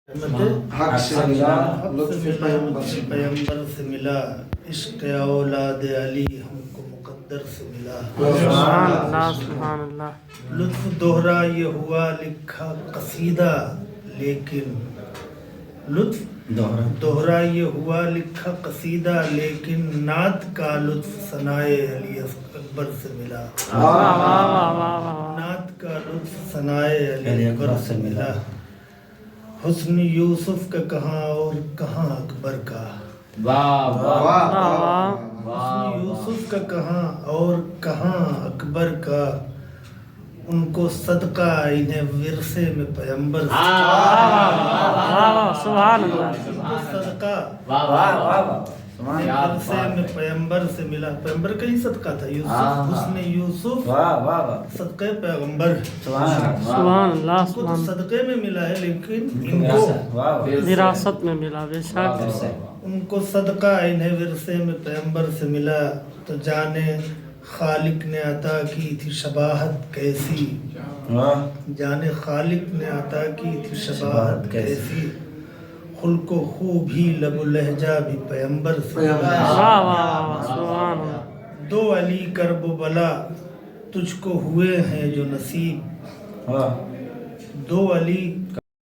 حق سے ملا، لطف پیغمبر سے ملا، پیغمبر سے ملا، عشق اولاد علی ہم کو مقدر سے ملا۔ سبحان اللہ سبحان اللہ۔ لطف دوہرا یہ ہوا لکھا قصیدہ، لیکن لطف دوہرا یہ ہوا لکھا قصیدہ، لیکن نعت کا لطف ثنائے علی اکبر سے ملا۔ واہ واہ واہ واہ واہ۔ نعت کا لطف ثنائے علی اکبر سے ملا۔ حسن یوسف کا کہاں اور کہاں اکبر کا، واہ واہ واہ۔ حسن یوسف کا کہاں اور کہاں اکبر کا، ان کو صدقہ انہیں ورثے میں پیغمبر سے سبحان اللہ۔ ان کو صدقہ ورثے میں پیغمبر سے ملا۔ پیغمبر کا ہی صدقہ تھا یوسف، حسن یوسف صدقہ پیغمبر، سبحان اللہ ان کو تو سبحان اللہ۔ صدقے میں ملا ہے، لیکن ان کو وراثت میں ملا بے شک۔ ان کو صدقہ انہیں ورثے میں پیغمبر سے ملا۔ تو جانے خالق نے عطا کی تھی شباہت کیسی، جانے خالق نے عطا کی تھی شباہت کیسی، خلق و خو بھی لب و لہجہ بھی پیغمبر سے ملا۔ واہ واہ واہ سبحان اللہ۔ دو علی کرب و بلا تجھ کو ہوئے ہیں جو نصیب، دو علی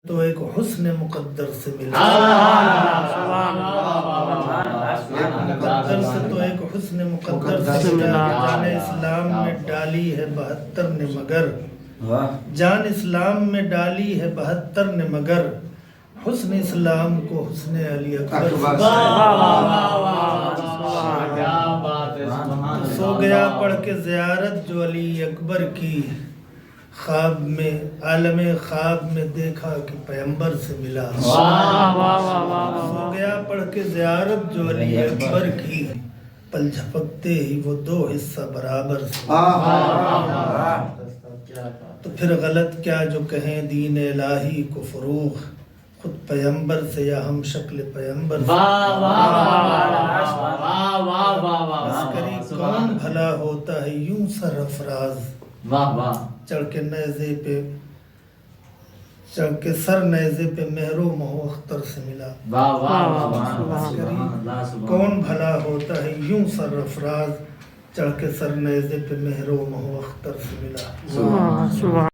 تو ایک حسن مقدر سے ملا۔ سبحان مقدر سے تو ایک حسن مقدر سے ملا۔ جان اسلام میں ڈالی ہے 72 نے مگر، جان اسلام میں ڈالی ہے 72 نے مگر، حسن اسلام کو حسن علی اکبر سے سو گیا پڑھ کے زیارت جو علی اکبر کی، خواب میں عالم خواب میں دیکھا کہ پیغمبر سے ملا۔ سو گیا پڑھ کے زیارت جو علی اکبر کی، پل جھپکتے ہی وہ دو حصہ برابر سے۔ تو پھر غلط کیا جو کہیں دین الہی کو فروغ، خود پیغمبر سے یا ہم شکل پیغمبر سے۔ عسکری کون بھلا ہوتا ہے یوں سر افراز، چڑھ کے نیزے پہ چڑھ کے سر نیزے پہ مہر و مہو اختر سے ملا۔ عسکری کون بھلا ہوتا ہے یوں سر افراز، چڑھ کے سر نیزے پہ مہر و مہو اختر سے ملا۔ سبحان